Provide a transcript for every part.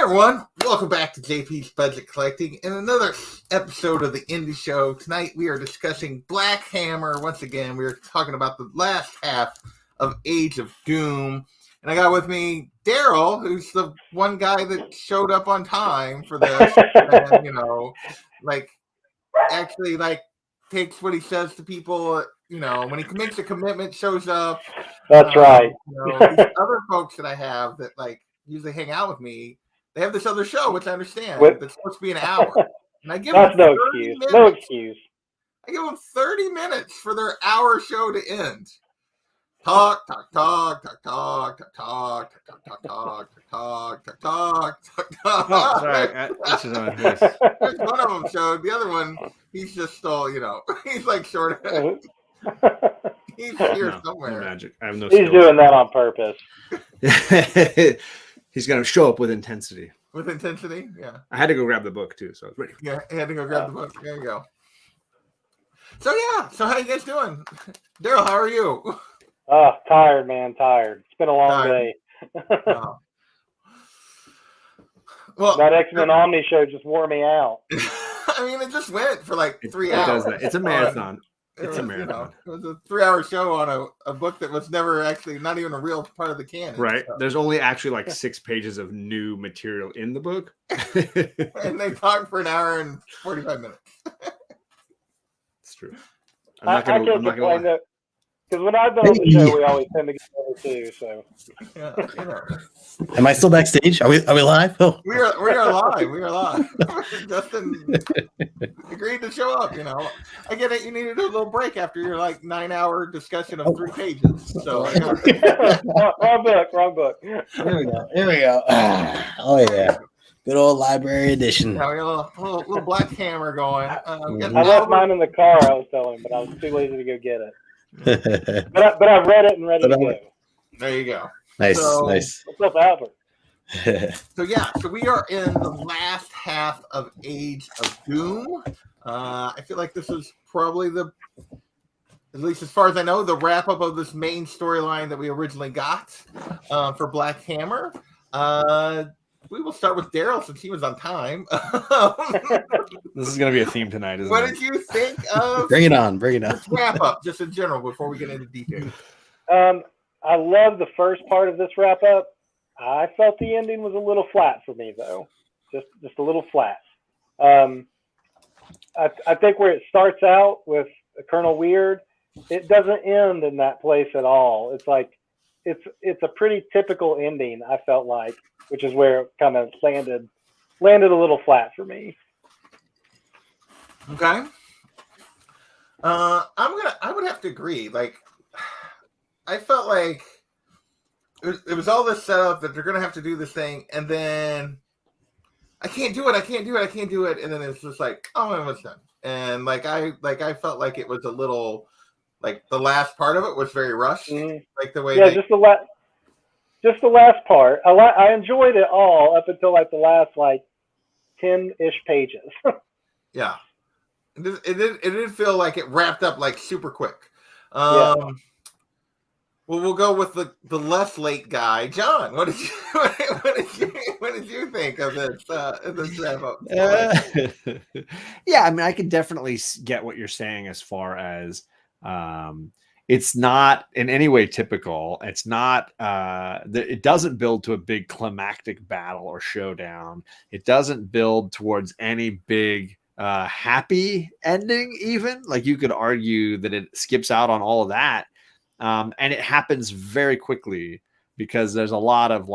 everyone, welcome back to JP's Budget Collecting and another episode of the Indie Show. Tonight we are discussing Black Hammer. Once again, we are talking about the last half of Age of Doom. And I got with me Daryl, who's the one guy that showed up on time for this. And, actually takes what he says to people, when he makes a commitment, shows up. That's right. These other folks that I have that usually hang out with me, they have this other show, which I understand. It's supposed to be an hour. And I give them no excuse. Minutes. No excuse. I give them 30 minutes for their hour show to end. Talk. Oh, sorry. This is on his voice. There's one of them showed. The other one, he's just still, he's like short. He's here somewhere. No magic. I have no. He's doing that on purpose. He's going to show up with intensity. With intensity, yeah. I had to go grab the book too, so I was ready. Yeah, I had to go grab the book. There you go. So how you guys doing, Daryl? How are you? Oh, tired, man. Tired. It's been a long day. Oh. Well, that X-Men Omni show just wore me out. I mean, it just went for 3 hours. It does that. It's a marathon. It's a marathon. It was a 3-hour show on a book that was never actually not even a real part of the canon. Right. So. There's only actually 6 pages of new material in the book. And they talked for an hour and 45 minutes. It's true. I can't complain though, because when I've been on the show, we always tend to get over too. So. Yeah, Am I still backstage? Are we live? Oh. We are live. We are live. Justin agreed to show up. I get it. You needed a little break after your 9-hour discussion of 3 pages. So wrong book. Here we go. Oh yeah, good old library edition. Now we got a little Black Hammer going. I left mine in the car. I was telling him, but I was too lazy to go get it. But I've read it and ready to go. There you go. Nice. What's up, Albert? So we are in the last half of Age of Doom. I feel like this is probably at least as far as I know, the wrap up of this main storyline that we originally got for Black Hammer. We will start with Daryl since he was on time. This is going to be a theme tonight, isn't it? What did you think of? Bring it on. Wrap up, just in general, before we get into details. I love the first part of this wrap up. I felt the ending was a little flat for me, though. Just a little flat. I think where it starts out with Colonel Weird, it doesn't end in that place at all. It's it's a pretty typical ending, I felt like, which is where it kind of landed a little flat for me. Okay. I would have to agree. I felt like it was all this setup that they're gonna have to do this thing, and then I can't do it, and then it's just oh, it's done. And I felt like it was a little the last part of it was very rushed. Mm-hmm. The way just the last part. I enjoyed it all up until the last 10-ish pages. Yeah. It did feel like it wrapped up super quick. Well, we'll go with the less late guy, John. What did you think of this wrap up? Yeah, I mean, I can definitely get what you're saying as far as it's not in any way typical. It's not. It doesn't build to a big climactic battle or showdown. It doesn't build towards any big happy ending. Even you could argue that it skips out on all of that. And it happens very quickly because there's a lot of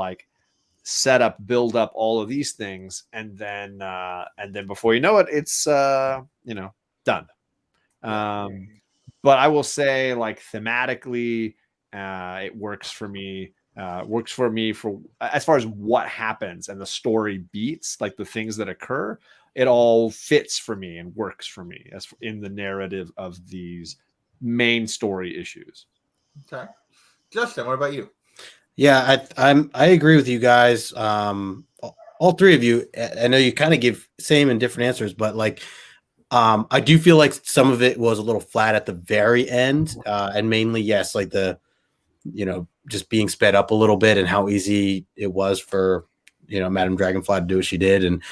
setup, build up, all of these things, and then before you know it, it's done. But I will say, thematically, it works for me. For as far as what happens and the story beats, the things that occur, it all fits for me and works for me as in the narrative of these main story issues. Okay. Justin, what about you? Yeah, I agree with you guys. All three of you. I know you kind of give same and different answers, but I do feel like some of it was a little flat at the very end, and mainly yes, the just being sped up a little bit and how easy it was for Madame Dragonfly to do what she did and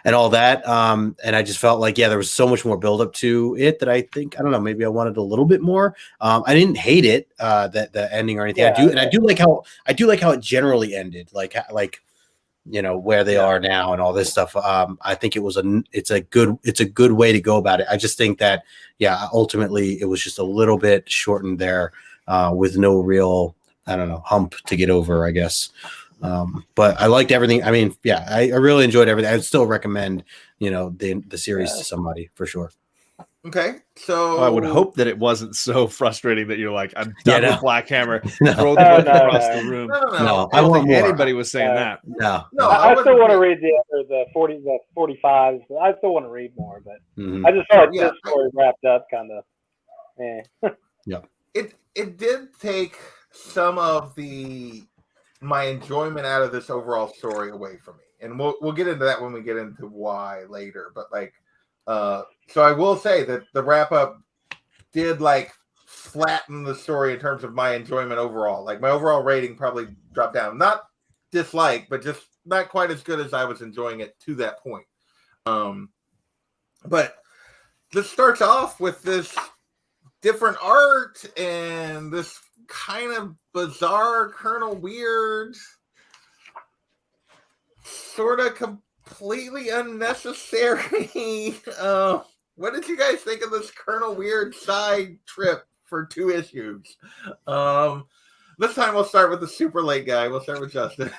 all that. And I just felt like, there was so much more build up to it that I don't know, maybe I wanted a little bit more. I didn't hate it, that the ending or anything. I do like how it generally ended, like where they are now and all this stuff. I think it's a good way to go about it. I just think that, ultimately it was just a little bit shortened there, with no real, I don't know, hump to get over, I guess. But I liked everything. I mean, I really enjoyed everything. I'd still recommend, the series to somebody for sure. Okay, so I would hope that it wasn't so frustrating that you're like, I'm done with Black Hammer, No. throw the book across the room. No. I don't think more. anybody was saying that. No. I still want to read the 45s. I still want to read more, but I just felt like this story wrapped up kind of. It did take some of my enjoyment out of this overall story away from me, and we'll get into that when we get into why later. But so I will say that the wrap up did flatten the story in terms of my enjoyment overall. Like my overall rating probably dropped down, not dislike, but just not quite as good as I was enjoying it to that point. But this starts off with this different art and this kind of bizarre Colonel Weird, sort of completely unnecessary. What did you guys think of this Colonel Weird side trip for 2 issues? This time we'll start with the super late guy. We'll start with Justin.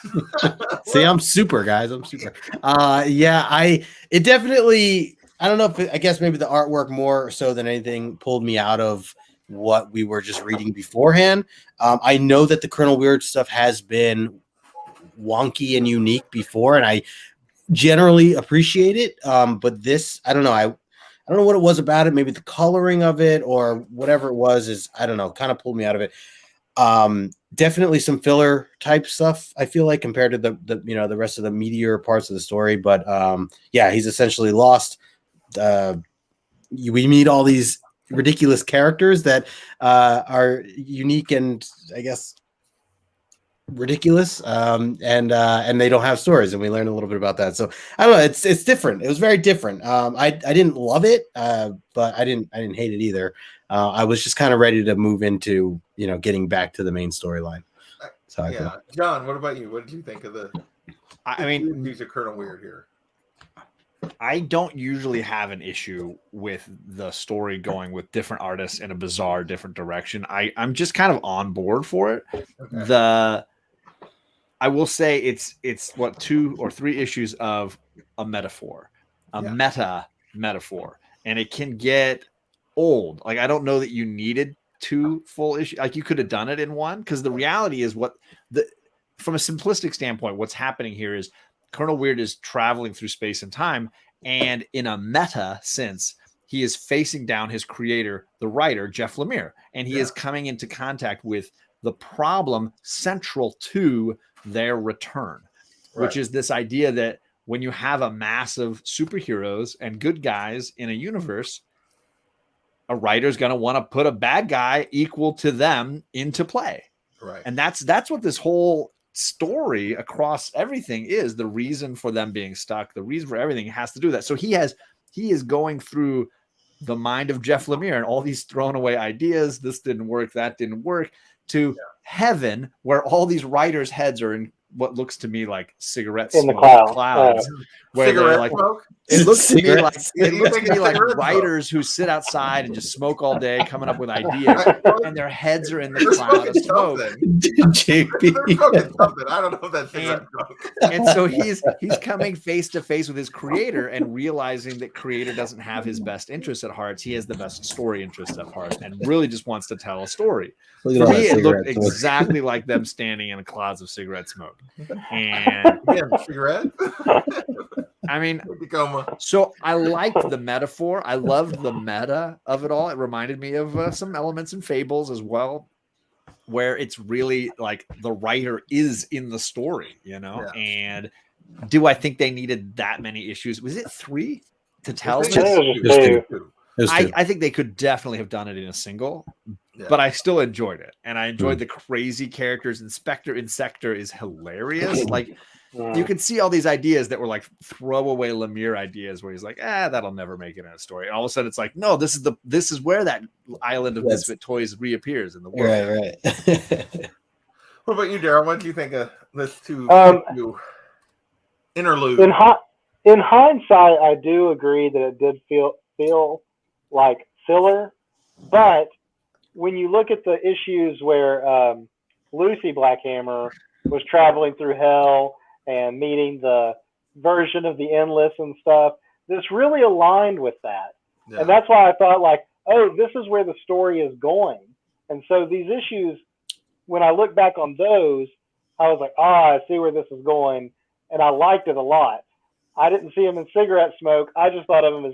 See, I'm super, guys. I'm super. It definitely, I don't know I guess maybe the artwork more so than anything pulled me out of what we were just reading beforehand. I know that the Colonel Weird stuff has been wonky and unique before, and I generally appreciate it. But this, I don't know. I don't know what it was about it. Maybe the coloring of it or whatever it was I don't know, kind of pulled me out of it. Definitely some filler type stuff, I feel like, compared to the rest of the meatier parts of the story. But he's essentially lost. We meet all these ridiculous characters that are unique and I guess ridiculous, and they don't have stories, and we learned a little bit about that. So I don't know, it's different. It was very different. I didn't love it, but I didn't hate it either. I was just kind of ready to move into getting back to the main storyline. So John, what about you? What did you think of the? I mean, these are Colonel Weird here. I don't usually have an issue with the story going with different artists in a bizarre, different direction. I'm just kind of on board for it. Okay. I will say it's what 2 or 3 issues of a metaphor, meta metaphor, and it can get old. Like, I don't know that you needed 2 full issues. Like, you could have done it in one, because the reality is from a simplistic standpoint, what's happening here is Colonel Weird is traveling through space and time, and in a meta sense, he is facing down his creator, the writer, Jeff Lemire, and he is coming into contact with the problem central to their return, which is this idea that when you have a mass of superheroes and good guys in a universe, a writer's going to want to put a bad guy equal to them into play. Right. And that's what this whole story across everything is. The reason for them being stuck, the reason for everything has to do with that. So he is going through the mind of Jeff Lemire and all these thrown away ideas. This didn't work. That didn't work. To heaven, where all these writers' heads are in what looks to me like cigarette in smoke the clouds. Where they're like, smoke? it looks to me like Cigarette writers who sit outside and just smoke all day, coming up with ideas, and their heads are in the cloud of smoke. I don't know if that's cigarette smoke. And so he's coming face to face with his creator and realizing that creator doesn't have his best interests at heart. He has the best story interests at heart and really just wants to tell a story. For me, it looked exactly like them standing in clouds of cigarette smoke. And cigarette. I mean, so I liked the metaphor. I loved the meta of it all. It reminded me of some elements in Fables as well, where it's really like the writer is in the story, And do I think they needed that many issues? Was it 3 to tell this? I think they could definitely have done it in a single, but I still enjoyed it. And I enjoyed the crazy characters. Inspector Insector is hilarious. Like, you can see all these ideas that were like throwaway Lemire ideas where he's like, that'll never make it in a story. And all of a sudden it's like, no, this is where that island of misfit toys reappears in the world. Right. What about you, Daryl? What do you think of this two interlude? In hindsight, I do agree that it did feel like filler, but when you look at the issues where Lucy Blackhammer was traveling through hell and meeting the version of the Endless and stuff, this really aligned with that. Yeah. And that's why I thought like, oh, this is where the story is going. And so these issues, when I look back on those, I was like, I see where this is going. And I liked it a lot. I didn't see them in cigarette smoke. I just thought of them as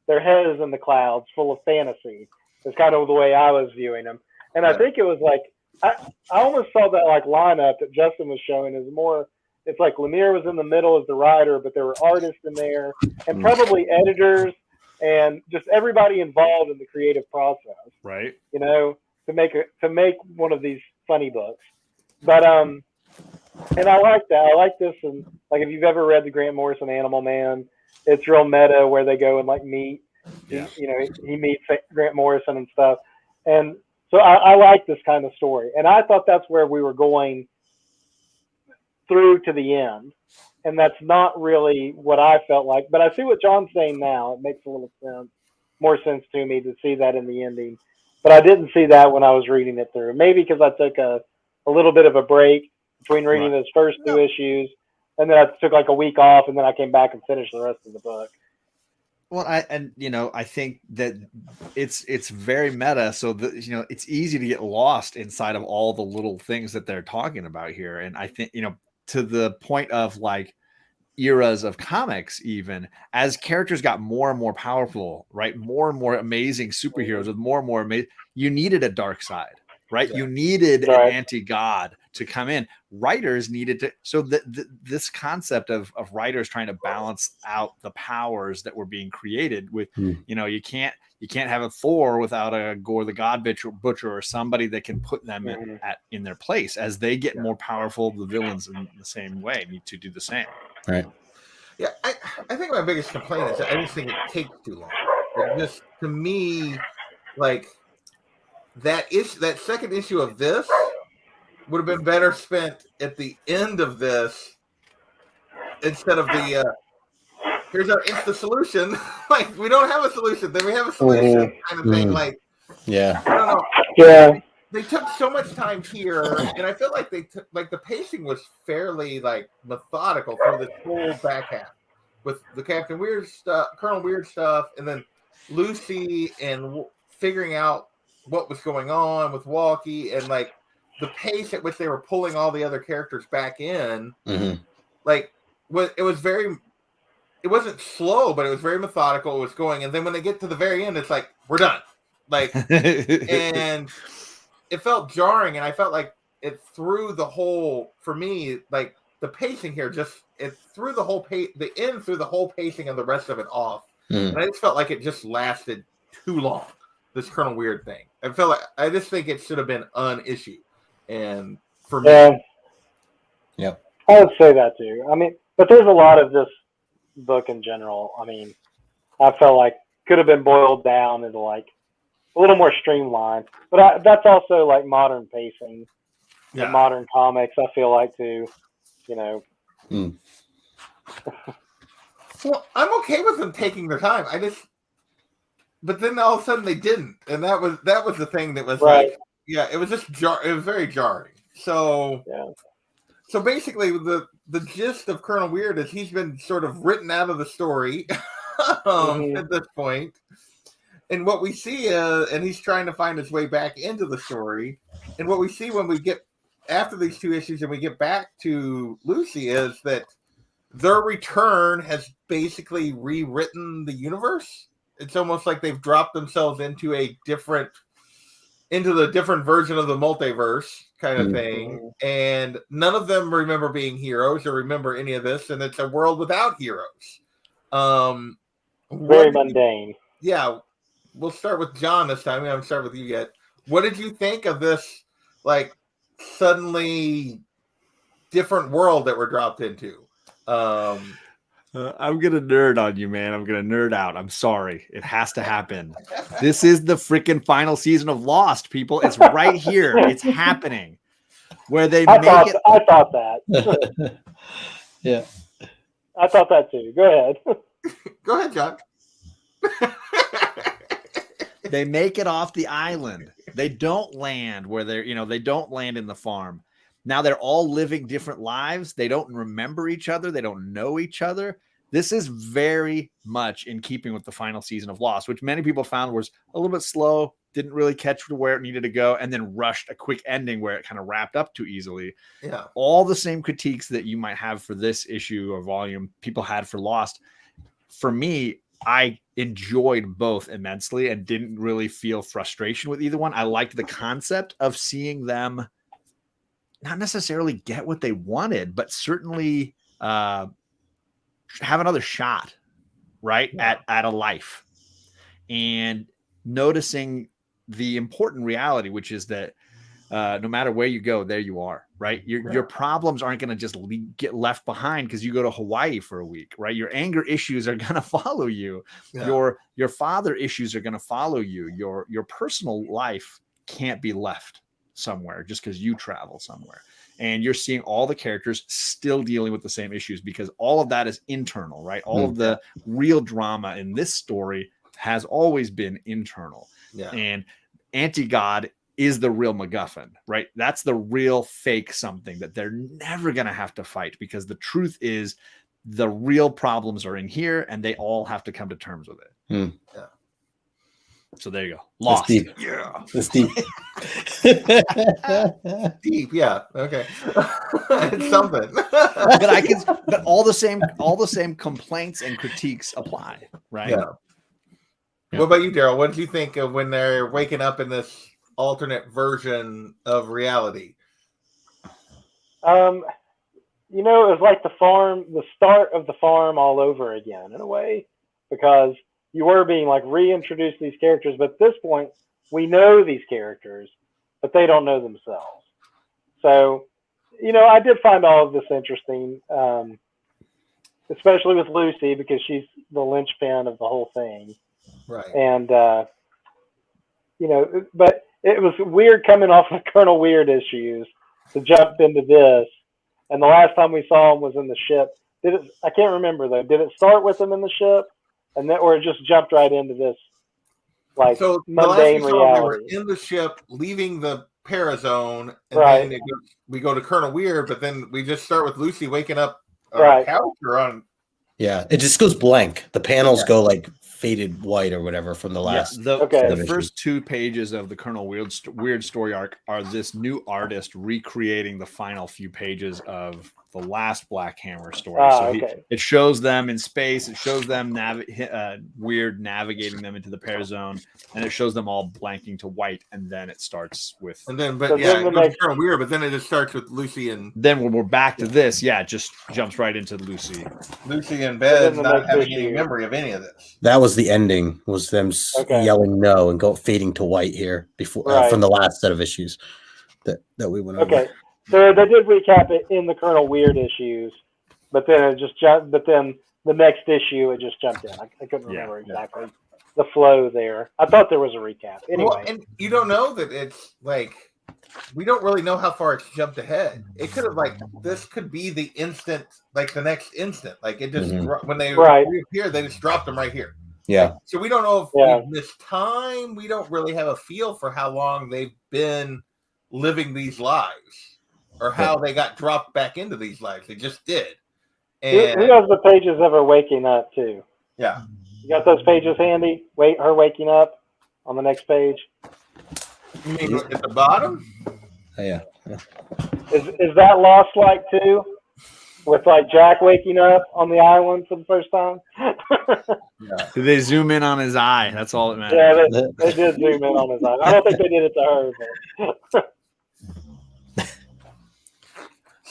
their head is in the clouds full of fantasy. It's kind of the way I was viewing them. And I think it was like, I almost saw that like lineup that Justin was showing is more, it's like Lemire was in the middle as the writer, but there were artists in there and probably editors and just everybody involved in the creative process. Right. You know, to make one of these funny books. But and I like that. I like this, and like if you've ever read the Grant Morrison Animal Man, it's real meta where they go and like meet. Yeah. He meets Grant Morrison and stuff, and so I like this kind of story, and I thought that's where we were going through to the end, and that's not really what I felt like. But I see what John's saying now. It makes a little more sense to me to see that in the ending, but I didn't see that when I was reading it through. Maybe because I took a little bit of a break between reading those first two issues, and then I took like a week off, and then I came back and finished the rest of the book. Well, I think that it's very meta, so that it's easy to get lost inside of all the little things that they're talking about here. And I think to the point of like eras of comics, even as characters got more and more powerful, right? More and more amazing superheroes with more and more amazing. You needed a dark side, right? Yeah. You needed an anti-god to come in. Writers needed to. So this concept of writers trying to balance out the powers that were being created with, you can't have a Thor without a Gore the God Butcher or somebody that can put them in their place. As they get more powerful, the villains in the same way need to do the same. Right. Yeah, I think my biggest complaint is that I just think it takes too long. It just, to me, like that second issue of this would have been better spent at the end of this instead of the here's the solution. Like, we don't have a solution, then we have a solution kind of thing. Like, yeah, I don't know. Yeah, they took so much time here, and I feel like they took, like, the pacing was fairly like methodical through this whole back half with the Captain Weird stuff, Colonel Weird stuff, and then Lucy and figuring out what was going on with Walkie, and like the pace at which they were pulling all the other characters back in, like it wasn't slow, but it was very methodical. It was going, and then when they get to the very end, it's like, we're done. Like, and it felt jarring, and I felt like it threw the whole, for me, like the pacing here, it threw the whole the end threw the whole pacing of the rest of it off, and I just felt like it just lasted too long. This Colonel Weird thing, I just think it should have been an issue. And for me, yeah, I would say that too. I mean, but there's a lot of this book in general. I mean, I felt like could have been boiled down into like a little more streamlined. But that's also like modern pacing, modern comics. I feel like too, Well, I'm okay with them taking their time. But then all of a sudden they didn't, and that was the thing that was like. Yeah, it was just it was very jarring. So, so basically, the gist of Colonel Weird is he's been sort of written out of the story at this point, and what we see and he's trying to find his way back into the story. And what we see when we get after these two issues and we get back to Lucy is that their return has basically rewritten the universe. It's almost like they've dropped themselves into the different version of the multiverse kind of thing. And none of them remember being heroes or remember any of this. And it's a world without heroes. Very mundane. We'll start with John this time. We haven't started with you yet. What did you think of this, like, suddenly different world that we're dropped into. I'm gonna nerd on you, man. I'm gonna nerd out. I'm sorry. It has to happen. This is the freaking final season of Lost, people. It's right here. It's happening. Where they I make it. thought that. Yeah. I thought that too. Go ahead. Go ahead, John. They make it off the island. They don't land where they don't land in the farm. Now they're all living different lives. They don't remember each other. They don't know each other. This is very much in keeping with the final season of Lost, which many people found was a little bit slow, didn't really catch to where it needed to go, and then rushed a quick ending where it kind of wrapped up too easily. Yeah. All the same critiques that you might have for this issue or volume, people had for Lost. For me, I enjoyed both immensely and didn't really feel frustration with either one. I liked the concept of seeing them not necessarily get what they wanted, but certainly have another shot, right? Yeah. At a life. And noticing the important reality, which is that no matter where you go, there you are, right? Your problems aren't going to just get left behind because you go to Hawaii for a week, right? Your anger issues are going to follow you. Yeah. Your father issues are going to follow you. Your personal life can't be left somewhere just because you travel somewhere. And you're seeing all the characters still dealing with the same issues because all of that is internal, right? All of the real drama in this story has always been internal. Yeah. And anti-God is the real MacGuffin, right? That's the real fake something that they're never going to have to fight because the truth is the real problems are in here and they all have to come to terms with it. Yeah. So there you go. Lost. That's deep. Yeah. That's deep. Deep. Yeah. Okay. It's something. But all the same complaints and critiques apply, right? Yeah. What about you, Daryl? What did you think of when they're waking up in this alternate version of reality? It was like the start of the farm all over again in a way, because you were being like reintroduced these characters, but at this point we know these characters, but they don't know themselves. So, I did find all of this interesting, especially with Lucy because she's the linchpin of the whole thing. Right. And, but it was weird coming off of Colonel Weird issues to jump into this. And the last time we saw him was in the ship. I can't remember though. Did it start with him in the ship, or it just jumped right into this, like, so mundane the last we saw, reality? we were in the ship, leaving the Parazone, and Right. then we go to Colonel Weird, but then we just start with Lucy waking up on Right. a couch or on. Yeah, it just goes blank. The panels go like faded white or whatever from the last. Okay. The first 2 pages of the Colonel Weird story arc are this new artist recreating the final few pages of the last Black Hammer story. It shows them in space. It shows them Weird navigating them into the Parazone, and it shows them all blanking to white. And then it starts with. And then, So then it goes to Colonel Weird, but then it just starts with Lucy and Then when we're back to this, it just jumps right into Lucy. Lucy in bed, then the not next having any issue. memory of any of this. That was the ending. Was them Okay. yelling no and go fading to white here before Right. from the last set of issues that we went over. Okay. So they did recap it in the Colonel Weird issues, but then it just jumped. But then the next issue, it just jumped in. I couldn't remember exactly the flow there. I thought there was a recap. Anyway, Well, and you don't know that it's like, we don't really know how far it's jumped ahead. It could have this could be the instant, like the next instant. Like it just when they reappear, they just dropped them right here. Yeah. So we don't know if we've missed time. We don't really have a feel for how long they've been living these lives or how they got dropped back into these lives. They just did. And who has the pages of her waking up too? yeah. You got those pages handy? Her waking up on the next page. You mean at the bottom? Oh, yeah. Is that Lost like too? With like Jack waking up on the island for the first time? Yeah. Did they zoom in on his eye? That's all that matters. Yeah, they did zoom in on his eye. I don't think they did it to her. But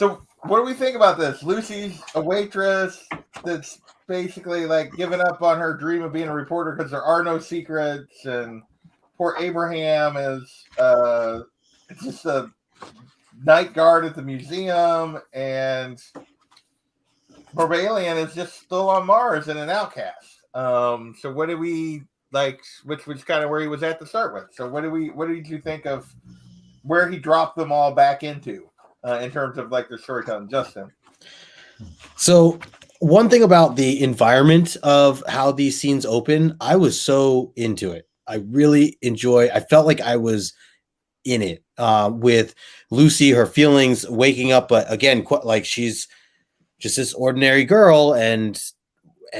So what do we think about this? Lucy's a waitress that's basically like giving up on her dream of being a reporter because there are no secrets, and poor Abraham is just a night guard at the museum, and Barbalian is just still on Mars and an outcast. So what do we like? Which was kind of where he was at to start with. So what did you think of where he dropped them all back into in terms of like their storytelling, Justin? So one thing about the environment of how these scenes open, I was so into it. I really I felt like I was in it with Lucy, her feelings, waking up, but again, like she's just this ordinary girl, and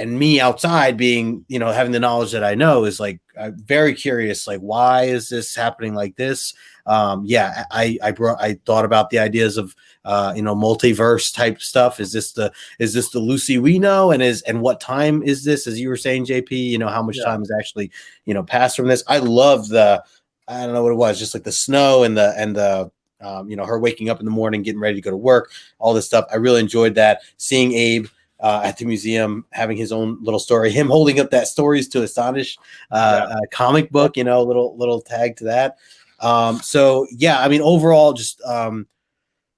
me outside being, having the knowledge that I know is like, I'm very curious, like, why is this happening like this? I thought about the ideas of, multiverse type stuff. Is this the Lucy we know? And what time is this? As you were saying, JP, how much time has actually, passed from this? I love I don't know what it was, just like the snow and the her waking up in the morning, getting ready to go to work, all this stuff. I really enjoyed that. Seeing Abe at the museum, having his own little story, him holding up that Stories to Astonish comic book, little tag to that. Overall, just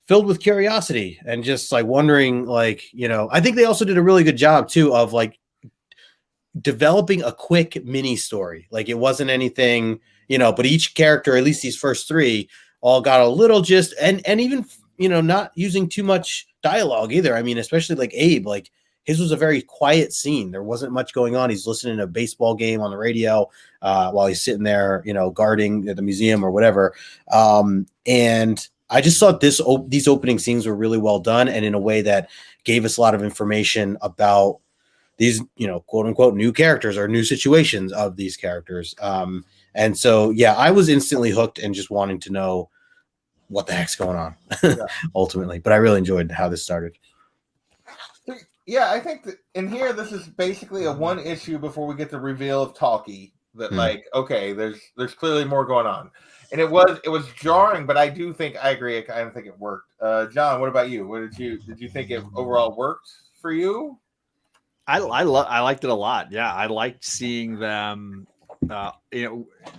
filled with curiosity and just like wondering, like, I think they also did a really good job too of like developing a quick mini story. Like it wasn't anything, but each character, at least these first three, all got a little gist, and even, not using too much dialogue either. I mean, especially like Abe, like his was a very quiet scene. There wasn't much going on. He's listening to a baseball game on the radio while he's sitting there, guarding the museum or whatever. And I just thought these opening scenes were really well done, and in a way that gave us a lot of information about these, quote unquote, new characters or new situations of these characters. And so, yeah, I was instantly hooked and just wanting to know what the heck's going on ultimately. But I really enjoyed how this started. Yeah, I think that in here, this is basically a one issue before we get the reveal of Talkie that like, okay, there's clearly more going on. And it was jarring, but I do think I agree. I kind of think it worked. John, what about you? What did you think it overall worked for you? I liked it a lot. Yeah, I liked seeing them.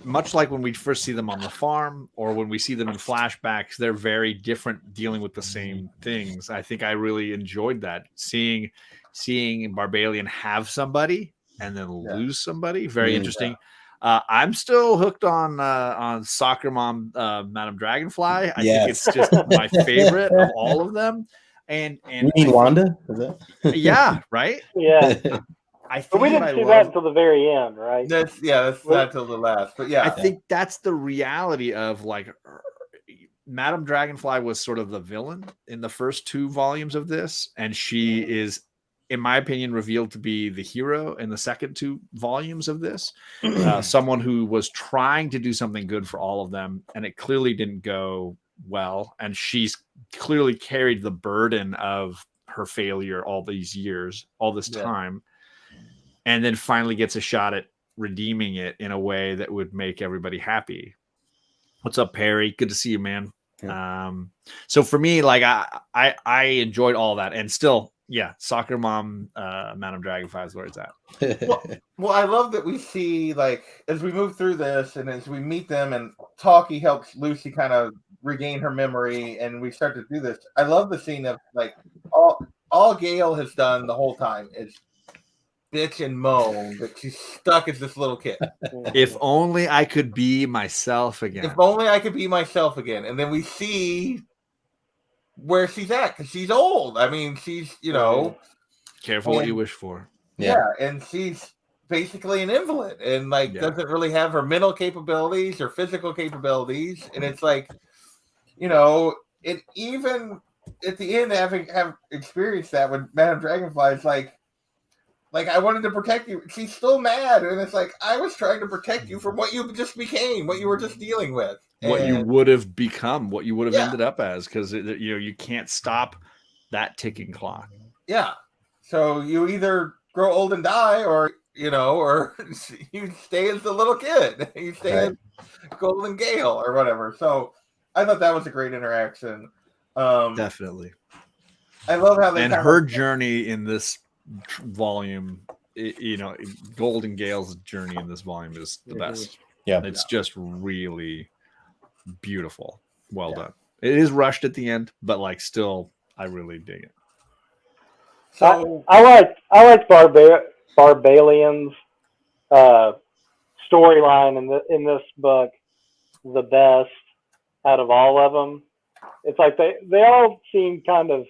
Much like when we first see them on the farm or when we see them in flashbacks, they're very different, dealing with the same things. I think I really enjoyed that, seeing Barbalian have somebody and then lose somebody. Very interesting. I'm still hooked on Soccer Mom, Madame Dragonfly. I think it's just my favorite of all of them. And you mean Wanda? Is that? Yeah, right. Yeah. But we didn't see that until the very end, right? That's not till the last. But yeah, I think that's the reality of like Madame Dragonfly was sort of the villain in the first 2 volumes of this, and she is, in my opinion, revealed to be the hero in the second 2 volumes of this. Someone who was trying to do something good for all of them, and it clearly didn't go well, and she's clearly carried the burden of her failure all these years, all this time. And then finally gets a shot at redeeming it in a way that would make everybody happy. What's up, Perry? Good to see you, man. Yeah. So for me, like I enjoyed all that, and still, Soccer Mom, Madame Dragonfly is where it's at. well, I love that we see, like, as we move through this and as we meet them, and Talkie helps Lucy kind of regain her memory, and we start to do this. I love the scene of like all Gale has done the whole time is bitch and moan that she's stuck as this little kid. If only I could be myself again. If only I could be myself again. And then we see where she's at, because she's old. I mean, she's, careful what you wish for. Yeah, and she's basically an invalid and doesn't really have her mental capabilities or physical capabilities. And it's like, it even at the end, have experienced that with Madame Dragonfly, it's like I wanted to protect you. She's still mad, and it's like, I was trying to protect you from what you just became, what you were just dealing with, what you would have become, what you would have ended up as, because you can't stop that ticking clock. Yeah, so you either grow old and die, or or you stay as the little kid, you stay as Golden Gale or whatever. So I thought that was a great interaction. Definitely. I love how they her journey in this volume, Golden Gale's journey in this volume is the best. Yeah, it's just really beautiful. Well done. It is rushed at the end, but like still, I really dig it. So I like Barbalian's storyline in this book the best out of all of them. It's like they all seem kind of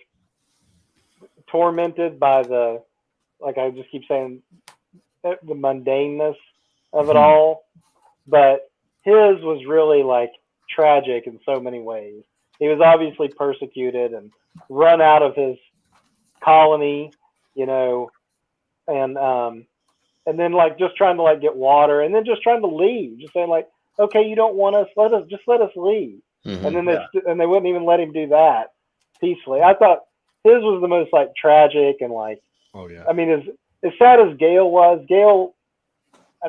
tormented by the, like I just keep saying, the mundaneness of it all. But his was really like tragic in so many ways. He was obviously persecuted and run out of his colony, you know, and then like just trying to like get water, and then just trying to leave, just saying like, okay, you don't want us, let us leave. Mhm. And then they wouldn't even let him do that peacefully. I thought his was the most like tragic and like, Oh yeah. I mean, as sad as I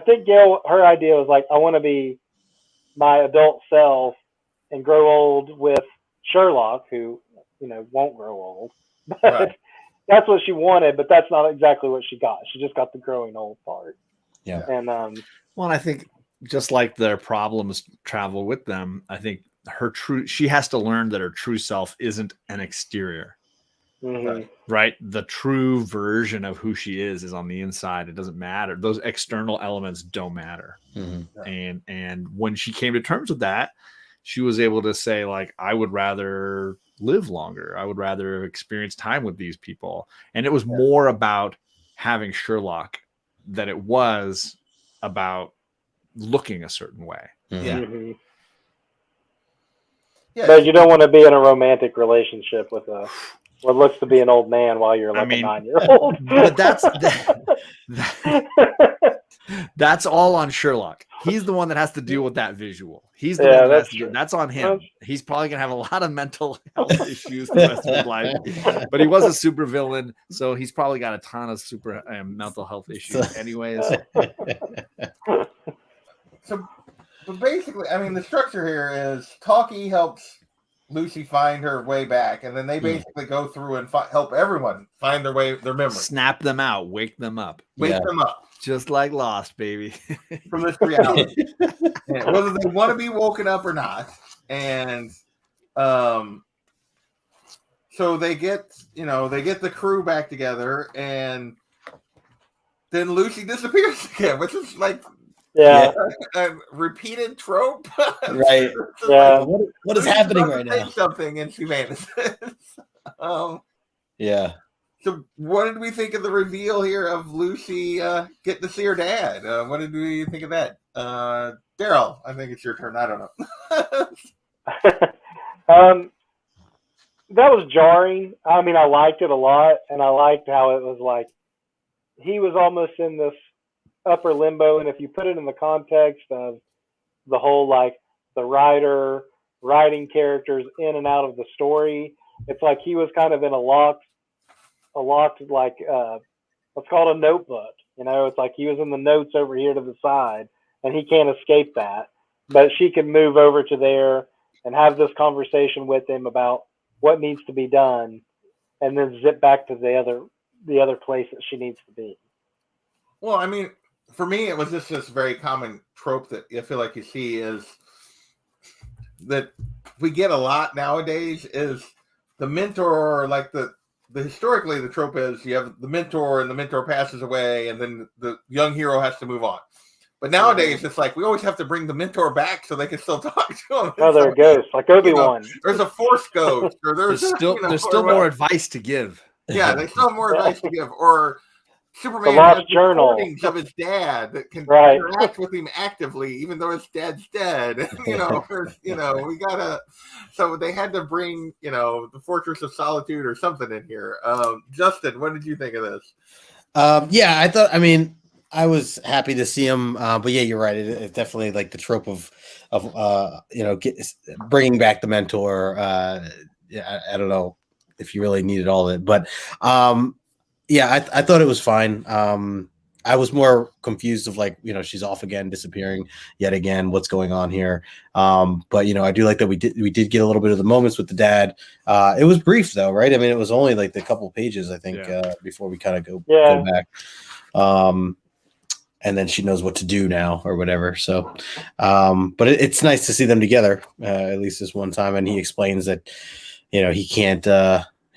think Gail, her idea was like, I want to be my adult self and grow old with Sherlock, who, you know, won't grow old. But Right. that's what she wanted, but that's not exactly what she got. She just got the growing old part. Yeah. And Well, and I think just like their problems travel with them, I think she has to learn that her true self isn't an exterior, mhm. right? The true version of who she is on the inside. It doesn't matter. Those external elements don't matter. Mhm. And when she came to terms with that, she was able to say like, I would rather live longer. I would rather experience time with these people. And it was more about having Sherlock than it was about looking a certain way. Yeah. Mhm. Yeah, But you don't want to be in a romantic relationship with what looks to be an old man while you're like I mean, a 9-year-old. but that's all on Sherlock. He's the one that has to deal with that visual. He's the Yeah, one that has that's to do. true. That's on him. That's- He's probably gonna have a lot of mental health issues the rest of his life. But he was a super villain, so he's probably got a ton of super mental health issues, anyways. So, but basically, I mean, the structure here is Talkie helps Lucy find her way back, and then they basically go through and help everyone find their memory, Snap them out, wake them up, wake Yeah. them up just like Lost, baby. from this reality, and whether they want to be woken up or not. And so they get the crew back together, and then Lucy disappears again, which is like yeah. a repeated trope. Right. It's Yeah. like, What is Lucy's happening about to right say now? something, and she vanishes. Yeah. So, what did we think of the reveal here of Lucy getting to see her dad? What did we think of that? Daryl, I think it's your turn. I don't know. That was jarring. I mean, I liked it a lot, and I liked how it was like he was almost in this upper limbo. And if you put it in the context of the whole like the writer writing characters in and out of the story, it's like he was kind of in a locked like what's called a notebook. You know, it's like he was in the notes over here to the side, and he can't escape that. But she can move over to there and have this conversation with him about what needs to be done, and then zip back to the other place that she needs to be. Well, I mean, for me, it was just this very common trope that I feel like you see is that we get a lot nowadays is the mentor, like the historically the trope is you have the mentor and the mentor passes away and then the young hero has to move on. But nowadays it's like we always have to bring the mentor back so they can still talk to him. Oh, they're ghosts, like Obi-Wan. There's a Force ghost, or There's still more advice to give. Yeah, they still have more advice to give, or Superman Lost has Journal recordings of his dad that can Right. interact with him actively, even though his dad's dead. We gotta. So they had to bring, the Fortress of Solitude or something in here. Justin, what did you think of this? Yeah, I thought. I mean, I was happy to see him, but yeah, you're right. It's definitely like the trope of bringing back the mentor. Yeah, I don't know if you really needed all of it, but yeah, I thought it was fine. I was more confused of like, she's off again, disappearing yet again. What's going on here? But I do like that we did get a little bit of the moments with the dad. It was brief though, right? I mean, it was only like the couple pages, I think, before we kind of go back. and then she knows what to do now or whatever. So, but it's nice to see them together at least this one time. And he explains that, he can't.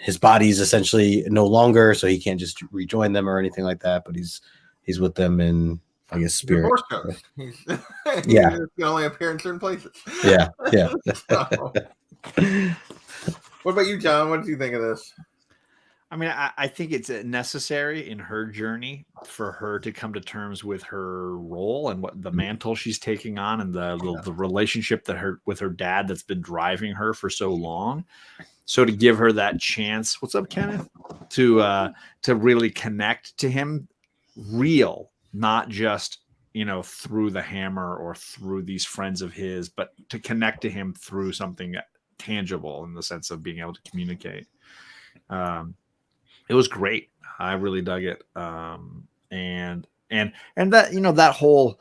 His body's essentially no longer, so he can't just rejoin them or anything like that. But he's with them in, I guess, spirit. Horse Coast. Yeah. He can only appear in certain places. Yeah. So, what about you, John? What did you think of this? I mean, I think it's necessary in her journey for her to come to terms with her role and what the mantle she's taking on, and the relationship with her dad that's been driving her for so long. So to give her that chance, what's up, Kenneth? To really connect to him, real, not just through the hammer or through these friends of his, but to connect to him through something tangible in the sense of being able to communicate. It was great. I really dug it. And that, that whole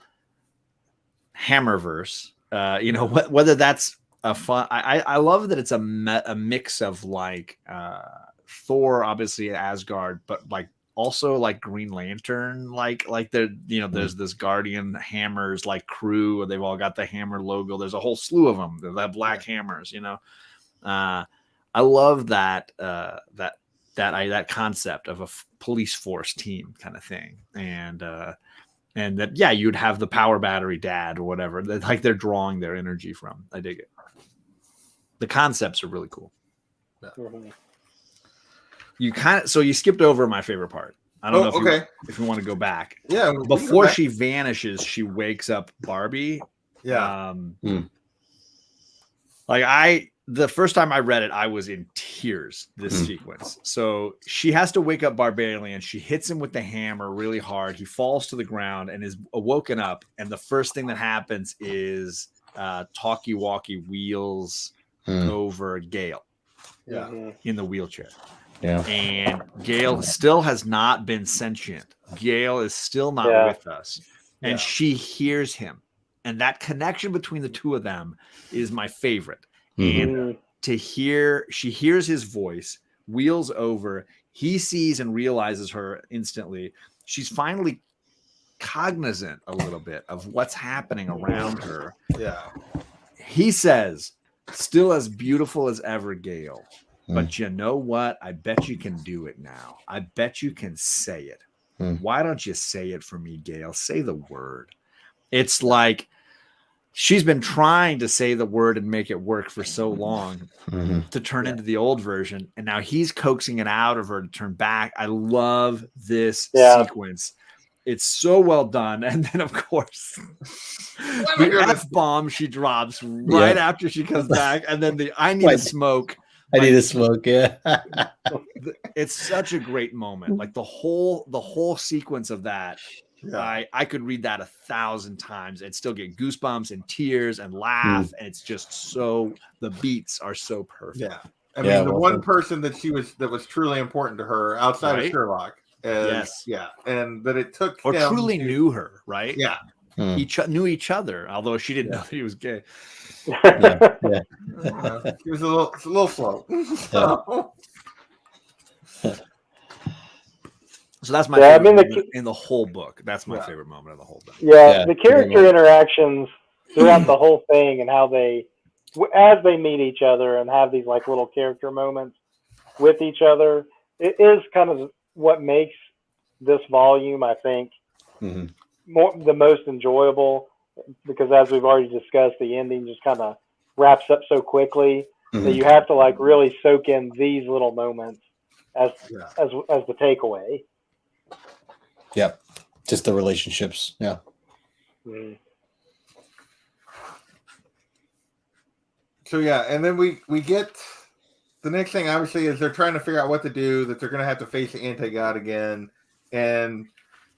Hammerverse, whether that's a fun, I love that it's a mix of like Thor, obviously Asgard, but like also like Green Lantern, like there's this Guardian hammers like crew. They've all got the hammer logo. There's a whole slew of them. They're black hammers, I love that that concept of a police force team kind of thing, and that you'd have the power battery dad or whatever that like they're drawing their energy from. I dig it. The concepts are really cool. Mhm. You skipped over my favorite part. I don't know if you want to go back. Yeah, before she vanishes, she wakes up Barbie. Yeah. The first time I read it, I was in tears, this sequence. So she has to wake up Barbarian. She hits him with the hammer really hard. He falls to the ground and is woken up. And the first thing that happens is talkie-walkie wheels over Gale in the wheelchair. Yeah. And Gale still has not been sentient. Gale is still not with us. And she hears him. And that connection between the two of them is my favorite. And she hears his voice, wheels over, he sees and realizes her instantly. She's finally cognizant a little bit of what's happening around her. Yeah. He says, still as beautiful as ever, Gale. But you know what? I bet you can do it now. I bet you can say it. Why don't you say it for me, Gale? Say the word. It's like she's been trying to say the word and make it work for so long to turn into the old version. And now he's coaxing it out of her to turn back. I love this sequence. It's so well done. And then, of course, the F-bomb she drops right after she comes back. And then I need a smoke. I need a smoke. Yeah. It's such a great moment. Like the whole sequence of that. Yeah. I could read that 1,000 times and still get goosebumps and tears and laugh. And it's just so, the beats are so perfect. Yeah. I mean, the one person that was truly important to her outside of Sherlock. Yeah. And that it took or truly knew her, right? Yeah. Knew each other, although she didn't know that he was gay. He was a little slow. So that's my favorite moment in the whole book. That's my favorite moment of the whole book. Yeah, the character interactions throughout the whole thing and how as they meet each other and have these like little character moments with each other, it is kind of what makes this volume, I think, the most enjoyable, because as we've already discussed, the ending just kind of wraps up so quickly that you have to like really soak in these little moments as the takeaway. Yeah, just the relationships. Yeah. So and then we get the next thing. Obviously, is they're trying to figure out what to do. That they're going to have to face the anti-god again, and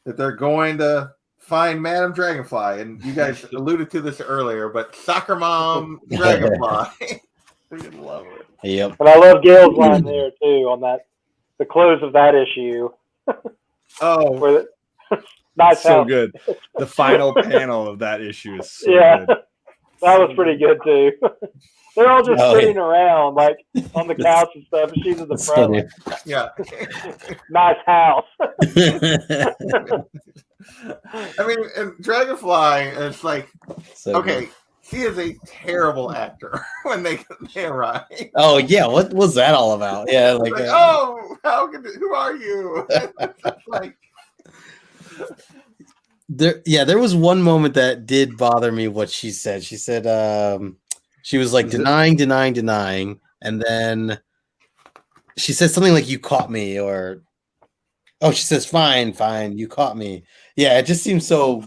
that they're going to find Madame Dragonfly. And you guys alluded to this earlier, but Soccer Mom Dragonfly. We love it. Yep. And I love Gale's line there too on the close of that issue. Nice, so good. The final panel of that issue is so good. That was pretty good too. They're all just Oh, sitting around like on the couch and stuff. And she's in the That's front. funny. Like, Yeah. nice house. I mean, and Dragonfly is like, So okay, good. he is a terrible actor when they arrive. Oh yeah, what was that all about? Yeah, like, Like, oh, who are you? It's like, there was one moment that did bother me. What she said, she was like Is it- denying, and then she said something like, "You caught me," or she says, "Fine, you caught me." Yeah, it just seems so.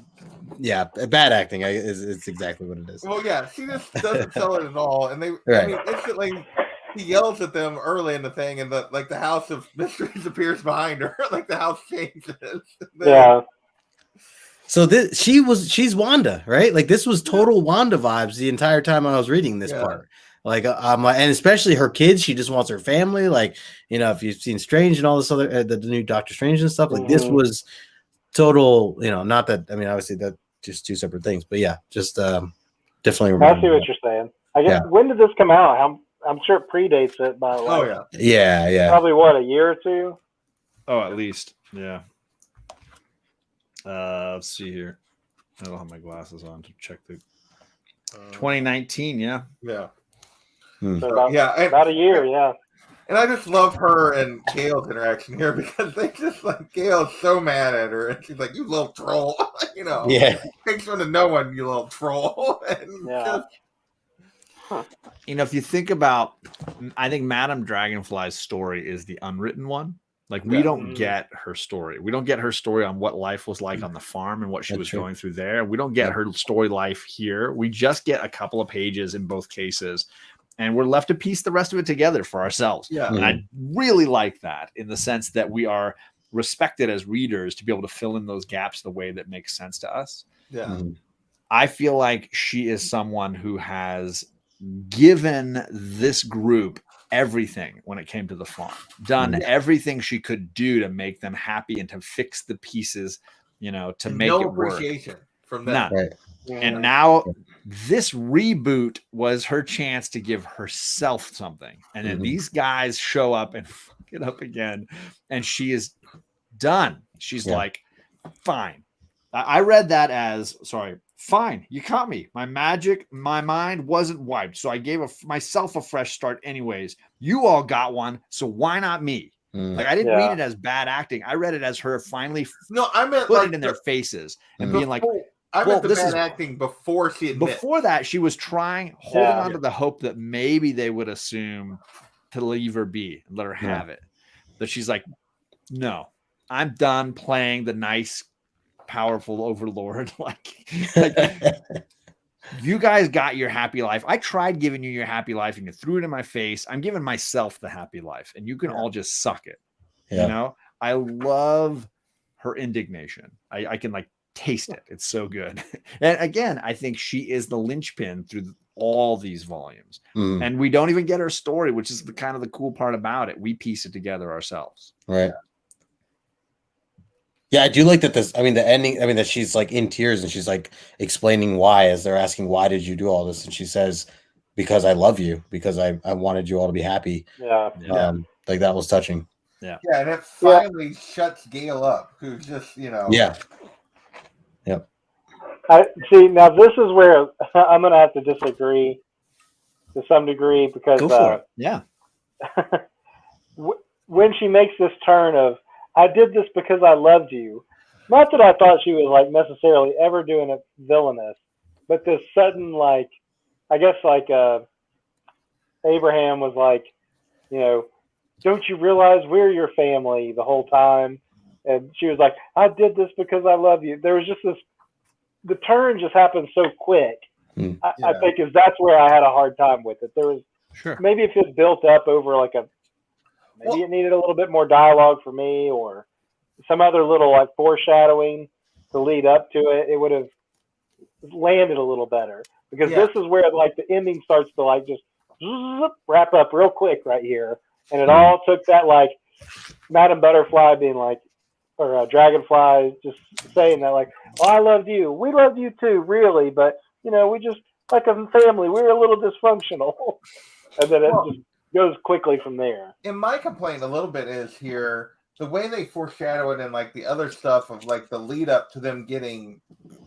Yeah, bad acting. It's exactly what it is. well, yeah, she just doesn't sell it at all. And they, I Right. mean, instantly he yells at them early in the thing, and the house of mysteries appears behind her. Like the house changes. Then- Yeah. So she's Wanda, right? Like this was total Wanda vibes the entire time I was reading this Yeah. part. Like and especially her kids, she just wants her family. Like, if you've seen Strange and all this other the new Doctor Strange and stuff, like this Mhm. was total. Not that, I mean, obviously that just two separate things, but yeah, just definitely. I remember see what that. you're saying. I guess when did this come out? I'm sure it predates it by like Oh yeah. Yeah. probably what, a year or two? Oh, at least. Yeah. Let's see here. I don't have my glasses on to check the 2019. Yeah. Yeah. So about, Yeah. about a year, yeah. And I just love her and Gail's interaction here because they just like Gail's so mad at her, and she's like, "You little troll," Yeah. Takes one to no one, you little troll. And Yeah. If you think about, I think Madame Dragonfly's story is the unwritten one. Like we Yeah. don't get her story. We don't get her story on what life was like on the farm and what she That's was true. going through there. We don't get her story life here. We just get a couple of pages in both cases, and we're left to piece the rest of it together for ourselves. Yeah. And I really like that in the sense that we are respected as readers to be able to fill in those gaps the way that makes sense to us. Yeah. Mhm. I feel like she is someone who has given this group everything when it came to the farm, done everything she could do to make them happy and to fix the pieces, to And make no it work. appreciation from them. None. Right. And now this reboot was her chance to give herself something. And then Mhm. these guys show up and fuck it up again. And she is done. She's Yeah. like, fine. I read that as, fine. You caught me. My mind wasn't wiped. So I gave myself a fresh start anyways. You all got one. So why not me? Mm. Like I didn't Yeah. read it as bad acting. I read it as her finally No, I meant putting like it in their faces and Mhm. being like, I well, meant the this bad is- acting before she admits. before that, she was holding Yeah. on to the hope that maybe they would assume to leave her be and let her have it. But she's like, no, I'm done playing the nice, powerful overlord. like you guys got your happy life. I tried giving you your happy life and you threw it in my face. I'm giving myself the happy life and you can all just suck it. Yeah. I love her indignation. I can like taste it. It's so good. And again, I think she is the linchpin through all these volumes. Mm. And we don't even get her story, which is the kind of the cool part about it. We piece it together ourselves. Right. Yeah, I do like that the ending, that she's like in tears and she's like explaining why as they're asking, why did you do all this? And she says, because I love you, because I wanted you all to be happy. Yeah. Like that was touching. Yeah, and it finally shuts Gail up, who's just, Yeah. I see. Now this is where I'm going to have to disagree to some degree because Go for it. Yeah. when she makes this turn of "I did this because I loved you," not that I thought she was like necessarily ever doing it villainous, but this sudden like, I guess like Abraham was like, don't you realize we're your family the whole time? And she was like, I did this because I love you. There was just this. The turn just happened so quick. Hmm. I think that's where I had a hard time with it. There was Sure. maybe if it built up over like maybe it needed a little bit more dialogue for me or some other little like foreshadowing to lead up to it. It would have landed a little better because this is where like the ending starts to like just wrap up real quick right here. And it all took that like Madam Butterfly being like, or Dragonfly just saying that like, oh, I loved you. We loved you too, really. But, we like a family, we're a little dysfunctional, and then it Well, just goes quickly from there. and my complaint a little bit is here the way they foreshadow it and like the other stuff of like the lead up to them getting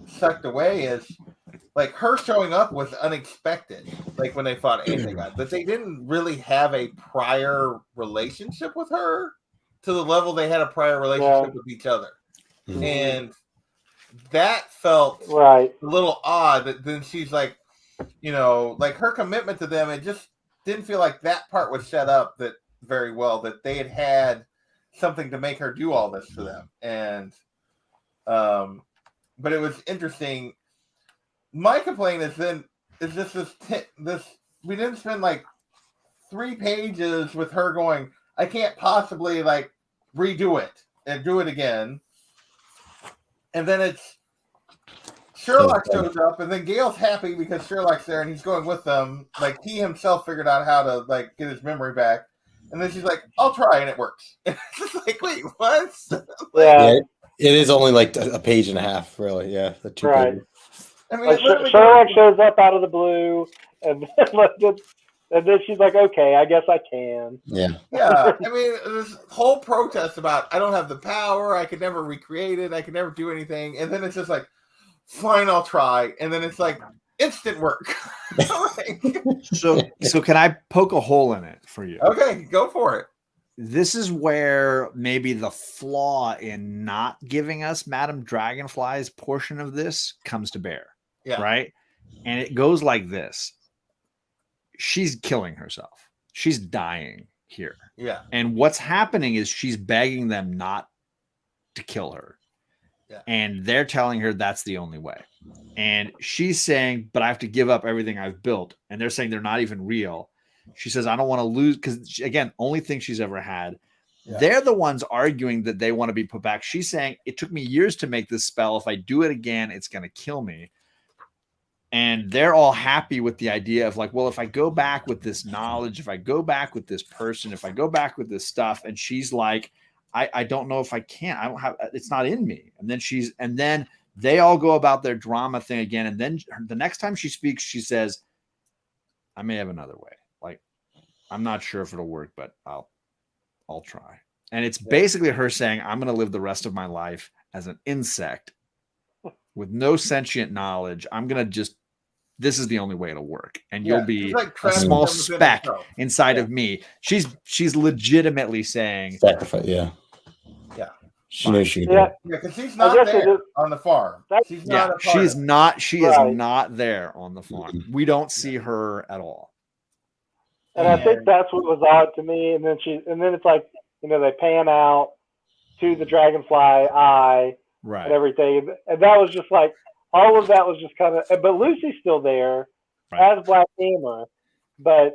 sucked away is like her showing up was unexpected, like when they fought Anti-God, but they didn't really have a prior relationship with her to the level they had a prior relationship with each other. Mhm. And that felt Right. a little odd that then she's like, you know, like her commitment to them, it just didn't feel like that part was set up that very well, that they had something to make her do all this for them. And but it was interesting. My complaint is then is just this we didn't spend like 3 pages with her going, I can't possibly like redo it and do it again. And then it's Sherlock shows up, and then Gale's happy because Sherlock's there, and he's going with them. Like he himself figured out how to like get his memory back, and then she's like, "I'll try," and it works. It's just like, wait, what? Yeah. Yeah, it is only like a page and a half, really. Yeah, the 2 Right. pages. I mean, Like it literally Sherlock goes- shows up out of the blue, and then she's like, "Okay, I guess I can." Yeah. yeah. I mean, this whole protest about I don't have the power, I could never recreate it, I could never do anything, and then it's just like, fine, I'll try, and then it's like instant work. Like, So can I poke a hole in it for you? okay, go for it. This is where maybe the flaw in not giving us Madame Dragonfly's portion of this comes to bear. Yeah. Right. And it goes like this. She's killing herself. She's dying here. Yeah. And what's happening is she's begging them not to kill her. Yeah. And they're telling her that's the only way. And she's saying, but I have to give up everything I've built. And they're saying they're not even real. She says, I don't want to lose, because again, only thing she's ever had. Yeah. They're the ones arguing that they want to be put back. She's saying, it took me years to make this spell. If I do it again, it's going to kill me. And they're all happy with the idea of like, well, if I go back with this knowledge, if I go back with this person, if I go back with this stuff, and she's like, I don't know if I can. I don't have, it's not in me. And then they all go about their drama thing again. And then the next time she speaks, she says, I may have another way. Like, I'm not sure if it'll work, but I'll try. And it's basically her saying, I'm going to live the rest of my life as an insect with no sentient knowledge. I'm going to just, this is the only way it'll work. And you'll be It's like a trapping small them within speck herself. inside of me. She's legitimately saying, Sacrifice. Yeah. Yeah. She knows she can do Yeah. it. Yeah, because she's I not guess it there is- on the farm. That- She's yeah, not. A part she's of it. not, she Right. is not there on the farm. We don't see her at all. And I think that's what was odd to me. And then it's like, you know, they pan out to the dragonfly eye Right. and everything, and that was just like all of that was just kind of. But Lucy's still there Right. as Black Hammer, but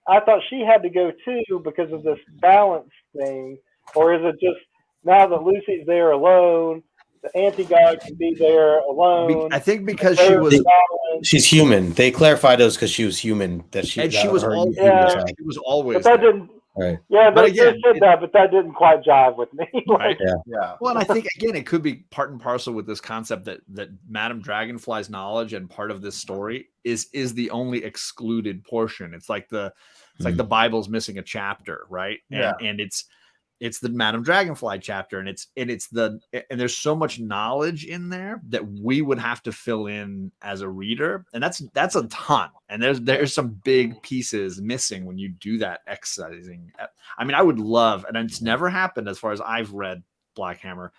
I thought she had to go too because of this balance thing, or is it just now that Lucy's there alone, the anti-god can be there alone? I think because she There's was, balance. She's human. They clarified those because she was human. That she and that she was her always, human Yeah. side. she was But always that there. didn't. Right. Yeah, But they again, said that, but that didn't quite jive with me. Right. Yeah. Yeah. Well, and I think again, it could be part and parcel with this concept that Madame Dragonfly's knowledge and part of this story is the only excluded portion. It's like the Bible's missing a chapter, right? Yeah. And it's the Madame Dragonfly chapter, and there's so much knowledge in there that we would have to fill in as a reader, and that's a ton. And there's some big pieces missing when you do that excising. I mean, I would love, and it's never happened as far as I've read Black Hammer,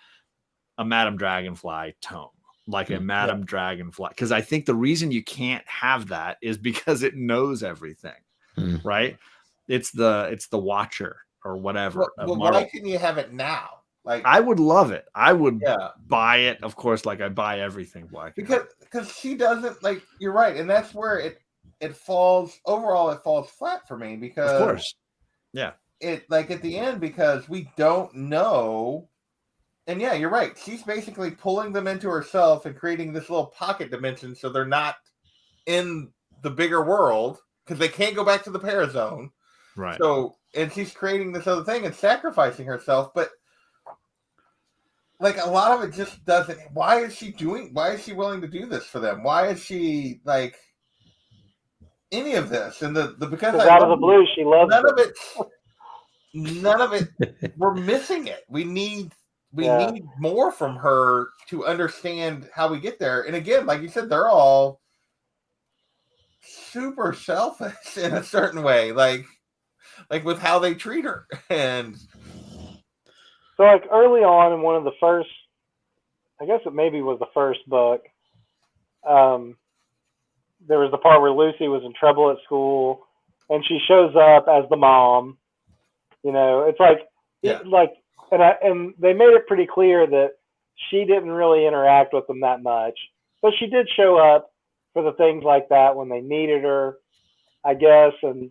a Madame Dragonfly tome, like a Madame Dragonfly, because I think the reason you can't have that is because it knows everything, right? It's the Watcher or whatever. Well, of why Marvel. can you have it now? Like, I would love it. I would yeah, buy it, of course, like I buy everything Black Hammer. because she doesn't like. You're right, and that's where it falls. Overall, it falls flat for me because Of course. it like at the end because we don't know. And yeah, you're right. She's basically pulling them into herself and creating this little pocket dimension so they're not in the bigger world because they can't go back to the Parazone. Right. So, and she's creating this other thing and sacrificing herself, but like a lot of it just doesn't. Why is she willing to do this for them? Why is she like, any of this, and the because Because I out of the love blue, she loves none it. of it. We're missing it. We need Yeah. more from her to understand how we get there. And again, like you said, they're all super selfish in a certain way, like with how they treat her. And So like early on in one of the first, I guess it maybe was the first book, there was the part where Lucy was in trouble at school, and she shows up as the mom. You know, it's like, Yeah. and they made it pretty clear that she didn't really interact with them that much, but she did show up for the things like that when they needed her, I guess. And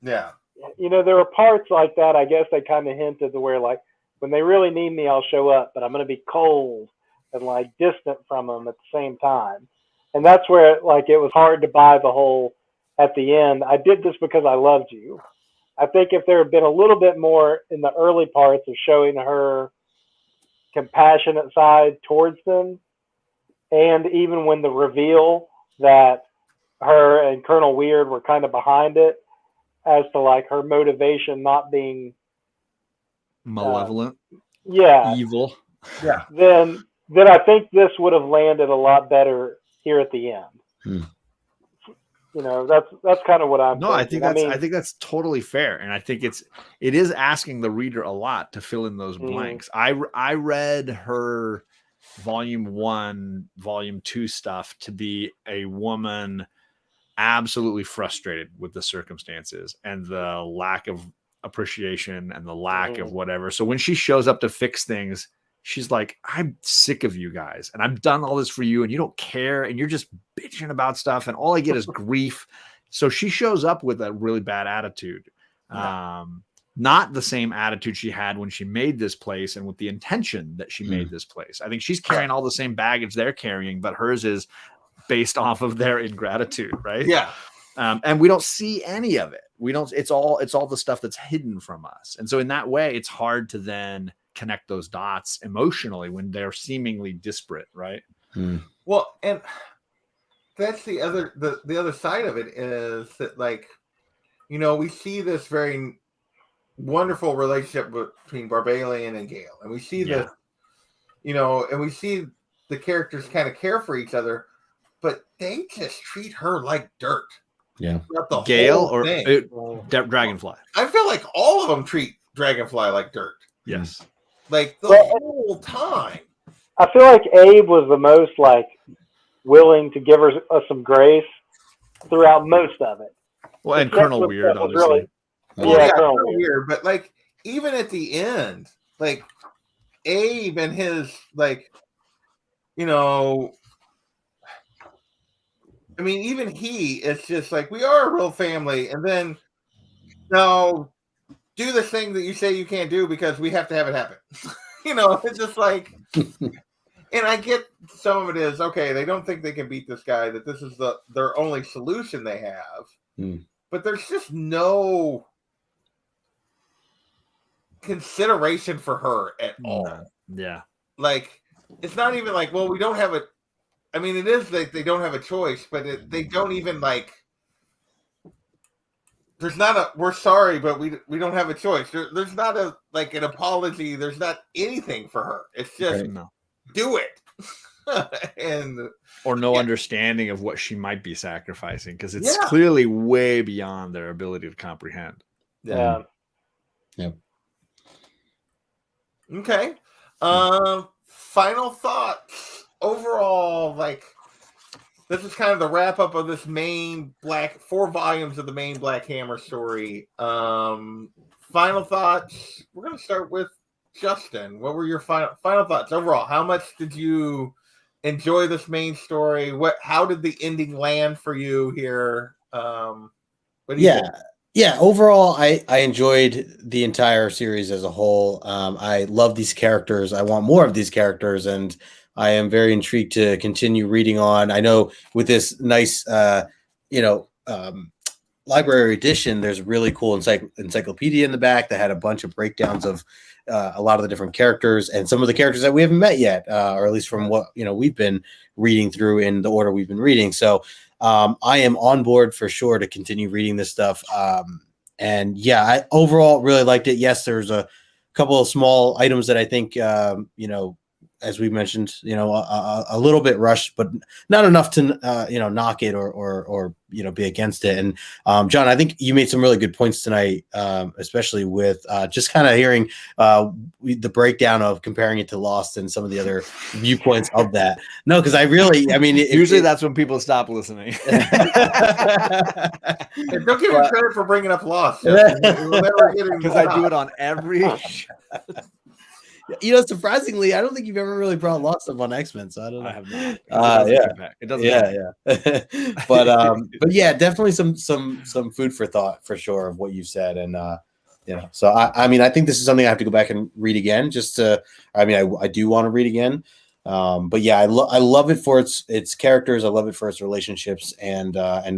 yeah, you know, there were parts like that. I guess they kind of hinted to where like, when they really need me, I'll show up, but I'm going to be cold and like distant from them at the same time. And that's where like it was hard to buy the whole at the end, I did this because I loved you. I think if there had been a little bit more in the early parts of showing her compassionate side towards them, and even when the reveal that her and Colonel Weird were kind of behind it, as to like her motivation not being Malevolent, evil, then I think this would have landed a lot better here at the end. You know, that's kind of what I'm thinking. I think that's totally fair, and I think it is asking the reader a lot to fill in those blanks. I read her volume 1, volume 2 stuff to be a woman absolutely frustrated with the circumstances and the lack of appreciation and the lack of whatever. So when she shows up to fix things, she's like, I'm sick of you guys, and I've done all this for you, and you don't care, and you're just bitching about stuff, and all I get is grief. So she shows up with a really bad attitude. Not the same attitude she had when she made this place and with the intention that she made this place. I think she's carrying all the same baggage they're carrying, but hers is based off of their ingratitude, right? Yeah. And we don't see any of it. It's all the stuff that's hidden from us. And so in that way, it's hard to then connect those dots emotionally when they're seemingly disparate, right? Well, and that's the other side of it is that, like, you know, we see this very wonderful relationship between Barbalian and Gale, and we see this, you know, and we see the characters kind of care for each other, but they just treat her like dirt. Yeah. The Gale whole or thing. Dragonfly. I feel like all of them treat Dragonfly like dirt. Yes. Like the whole time. I feel like Abe was the most like willing to give her some grace throughout most of it. Well, and Colonel Weird, obviously. Colonel Weird, but like even at the end, like Abe and his, like, you know, I mean, even it's just like, we are a real family, and then now do the thing that you say you can't do because we have to have it happen. You know, it's just like, and I get some of it is, okay, they don't think they can beat this guy, that this is their only solution they have. But there's just no consideration for her at all. Yeah. Like, it's not even like, well, we don't have it. I mean, it is like they don't have a choice, but they don't even like. There's not a we're sorry, but we don't have a choice. There's not a like an apology. There's not anything for her. It's just do it, and or no understanding of what she might be sacrificing, because it's clearly way beyond their ability to comprehend. Yeah. Okay. Final thoughts. Overall, like, this is kind of the wrap up of this main 4 volumes of the main Black Hammer story. Final thoughts. We're going to start with Justin. What were your final thoughts overall? How much did you enjoy this main story? How did the ending land for you here? What do you think? Yeah, overall, I enjoyed the entire series as a whole. I love these characters. I want more of these characters, and I am very intrigued to continue reading on. I know with this nice, library edition, there's a really cool encyclopedia in the back that had a bunch of breakdowns of a lot of the different characters and some of the characters that we haven't met yet, or at least from what we've been reading through in the order we've been reading. So I am on board for sure to continue reading this stuff. And yeah, I overall really liked it. Yes, there's a couple of small items that I think, as we mentioned, a little bit rushed, but not enough to, knock it or be against it. And John, I think you made some really good points tonight, especially with just kind of hearing the breakdown of comparing it to Lost and some of the other viewpoints of that. No, because Usually that's when people stop listening. Hey, don't give me credit for bringing up Lost. Because I do it on every. Surprisingly, I don't think you've ever really brought Lost up on X-Men, so I don't know. I have not. It doesn't. Yeah. But yeah, definitely some food for thought for sure of what you said, and So I think this is something I have to go back and read again. I do want to read again. But yeah, I love it for its characters. I love it for its relationships, and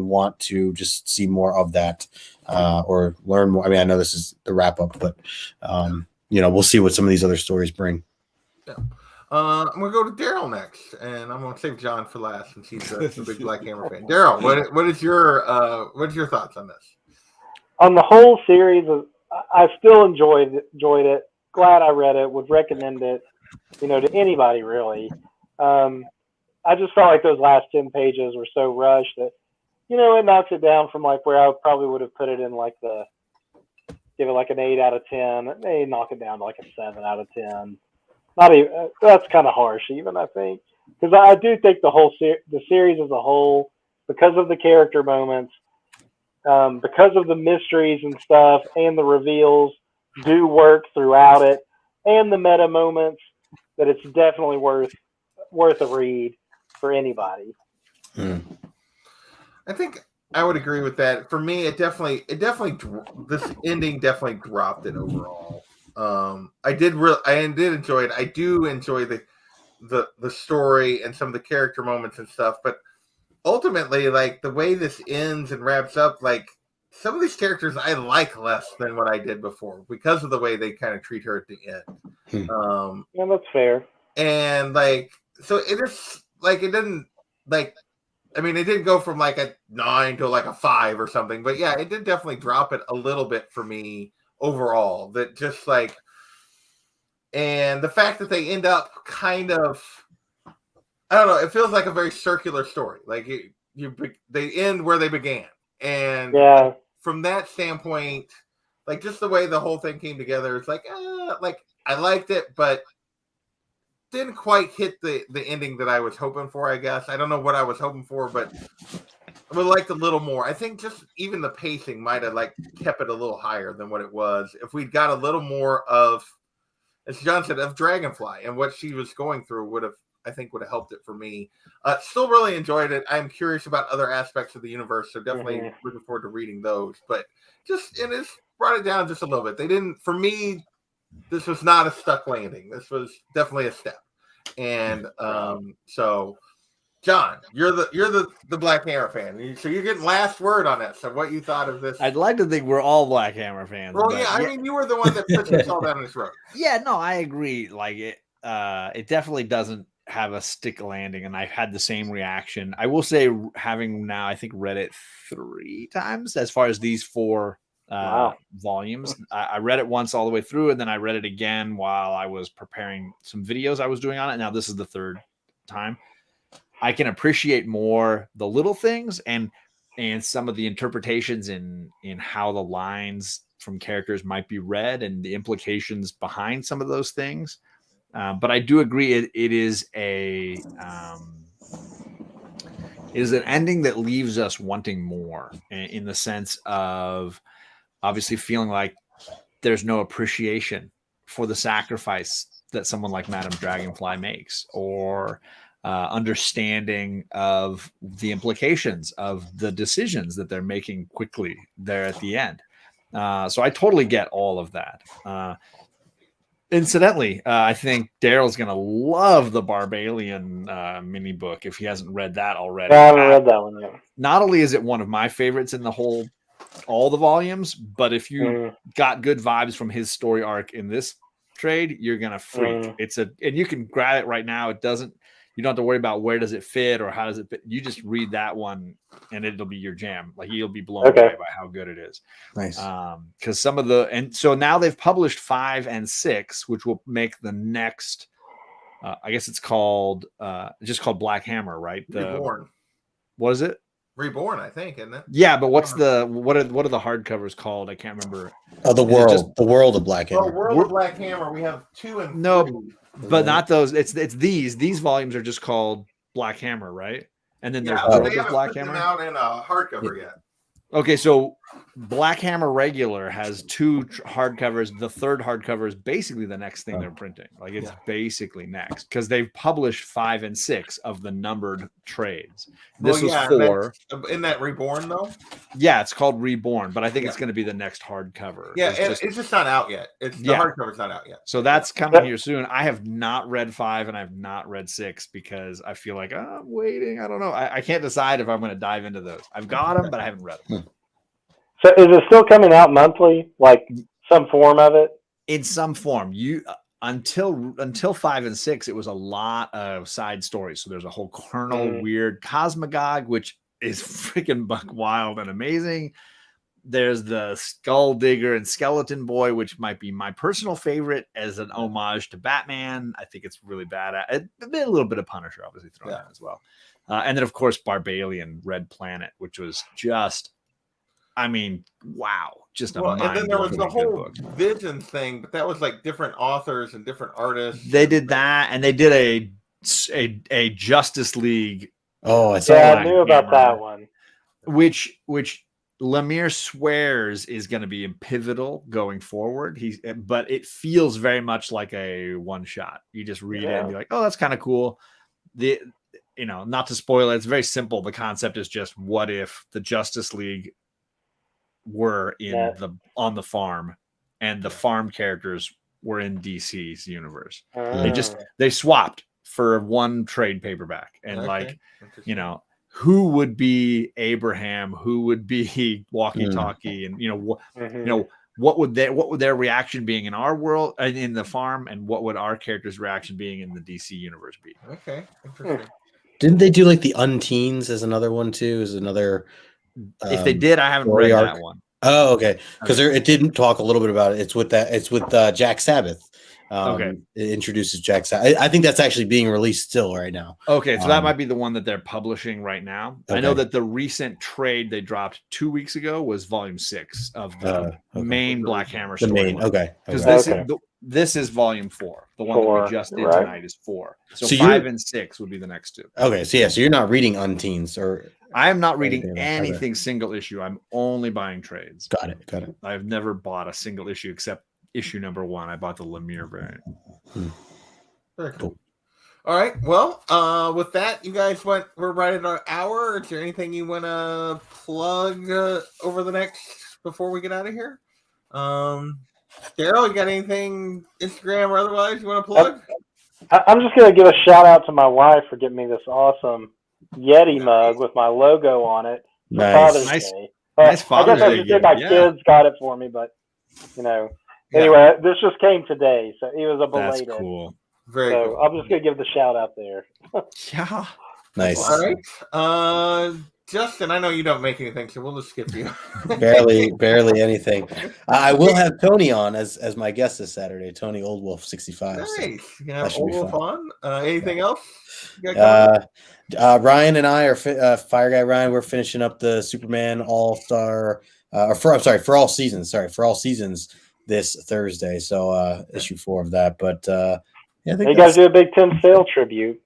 want to just see more of that or learn more. I mean, I know this is the wrap up, but we'll see what some of these other stories bring. Yeah. I'm gonna go to Daryl next, and I'm gonna save John for last since he's a big Black Hammer fan. Daryl, what is your thoughts on this? On the whole series, I still enjoyed it. Glad I read it. Would recommend it, to anybody really. I just felt like those last 10 pages were so rushed that, it knocks it down from like where I probably would have put it in like give it like an 8 out of 10. They knock it down to like a 7 out of 10. Not even, that's kind of harsh even, I think, because I do think the series as a whole, because of the character moments, because of the mysteries and stuff and the reveals, do work throughout it, and the meta moments, that it's definitely worth a read for anybody. I think I would agree with that. For me, it definitely this ending definitely dropped it overall. I did enjoy it. I do enjoy the story and some of the character moments and stuff, but ultimately, like the way this ends and wraps up, like some of these characters I like less than what I did before because of the way they kind of treat her at the end. Yeah, that's fair. And like, so it is like it didn't like. I mean, it didn't go from like a 9 to like a 5 or something, but yeah, it did definitely drop it a little bit for me overall. That just like, and the fact that they end up kind of, I don't know, it feels like a very circular story. Like they end where they began, and yeah, from that standpoint, like just the way the whole thing came together, it's like I liked it, but didn't quite hit the ending that I was hoping for, I guess. I don't know what I was hoping for, but I would have liked a little more. I think just even the pacing might have like kept it a little higher than what it was. If we'd got a little more of, as John said, of Dragonfly and what she was going through would have helped it for me. Still really enjoyed it. I'm curious about other aspects of the universe, so definitely looking forward to reading those. But it's brought it down just a little bit. They didn't, for me, this was not a stuck landing. This was definitely a step. And so John, you're the Black Hammer fan. So you're getting last word on that. So what you thought of this? I'd like to think we're all Black Hammer fans. Well, yeah, I mean, you were the one that put this all down this road. Yeah, no, I agree. Like it definitely doesn't have a stick landing, and I've had the same reaction. I will say, having now, I think, read it 3 times as far as these 4 volumes. I read it once all the way through, and then I read it again while I was preparing some videos I was doing on it. Now this is the 3rd time. I can appreciate more the little things and some of the interpretations in how the lines from characters might be read and the implications behind some of those things. But I do agree it is an ending that leaves us wanting more in the sense of obviously feeling like there's no appreciation for the sacrifice that someone like Madame Dragonfly makes, or understanding of the implications of the decisions that they're making quickly there at the end. So I totally get all of that. Incidentally, I think Daryl's going to love the Barbalian mini book if he hasn't read that already. I haven't read that one yet. Not only is it one of my favorites in all the volumes, but if you got good vibes from his story arc in this trade, you're going to freak. And you can grab it right now. You don't have to worry about where does it fit or how does it fit. You just read that one and it'll be your jam. Like you'll be blown Okay. away by how good it is. Nice. Because some of the, and so now they've published 5 and 6, which will make the next, I guess it's called, just called Black Hammer, right? Reborn. What is it? Reborn, I think, isn't it? Yeah, but what are the hardcovers called? I can't remember. Oh, the Is it world, just- the world of Black Well, Hammer. World of Black Hammer, we have 2 and No, 3. But not those. It's these volumes are just called Black Hammer, right? And then there's Yeah, but World they of haven't Black put them Hammer. out in a hardcover yet. Okay, so Black Hammer regular has 2 hardcovers. The third hardcover is basically the next thing they're printing. Like it's Yeah. basically next because they've published 5 and 6 of the numbered trades. Well, This was yeah, and 4. Isn't that Reborn, though? Yeah, it's called Reborn, but I think it's Yeah. going to be the next hardcover. Yeah, It's it's just not out yet. The Yeah. hardcover's not out yet. So that's coming here soon. I have not read 5 and I have not read 6 because I feel like I'm waiting. I don't know. I can't decide if I'm going to dive into those. I've got them, but I haven't read them. So is it still coming out monthly, like some form of it? In some form. You until 5 and 6, it was a lot of side stories. So there's a whole Colonel Weird Cosmogog, which is freaking buck wild and amazing. There's the Skull Digger and Skeleton Boy, which might be my personal favorite as an homage to Batman. I think it's really bad. A little bit of Punisher, obviously, thrown in as well. And then, of course, Barbalian Red Planet, which was just, I mean, wow. Just a Well, and then there was the mind-blowingly good whole book. Vision thing, but that was like different authors and different artists. They did that, and they did a Justice League, Oh, I saw Yeah, Black I knew about Hammer. that one. which Lemire swears is going to be pivotal going forward. But it feels very much like a one shot. You just read it and be like, oh, that's kind of cool. Not to spoil it, it's very simple. The concept is just what if the Justice League were on the farm and the farm characters were in DC's universe. They swapped for one trade paperback and Interesting. who would be Abraham, who would be Walkie Talkie, and what would their reaction being in our world in the farm, and what would our character's reaction being in the DC universe be? Okay, interesting. Didn't they do like the Unteens as another one too? Is another. If they did, I haven't story read arc. that one. Oh, okay. Because it didn't talk a little bit about it. It's with Jack Sabbath. It introduces Jack Sabbath. I think that's actually being released still right now. Okay, so that might be the one that they're publishing right now. Okay. I know that the recent trade they dropped 2 weeks ago was volume 6 of the main Black Hammer The main. storyline. Okay. Because this is volume 4. The one that we just did tonight is 4. So 5 and 6 would be the next 2. Okay, so you're not reading Unteens or. I am not reading anything single issue. I'm only buying trades. Got it. I've never bought a single issue except issue number 1. I bought the Lemire variant. Very cool. All right. Well, with that, you guys we're right at our hour. Is there anything you want to plug over the next before we get out of here? Daryl, you got anything Instagram or otherwise you want to plug? I'm just going to give a shout out to my wife for getting me this awesome Yeti mug with my logo on it. Nice. Father's Nice. Day. Nice Father's I guess I Day should say my gift, kids got it for me, but anyway, this just came today, so it was a That's belated. cool. Very So cool. I'm just going to give the shout out there. Yeah. Nice. All right. Justin, I know you don't make anything, so we'll just skip you. barely anything. I will have Tony on as my guest this Saturday. Tony Oldwolf 65. So Nice. Yeah, that should be Old fun. fun. Anything else? You got coming? Ryan and I are Fire Guy Ryan. We're finishing up the Superman All-Star for all seasons. Sorry, for all seasons this Thursday. So issue 4 of that. But I think You guys do a Big Ten sale tribute.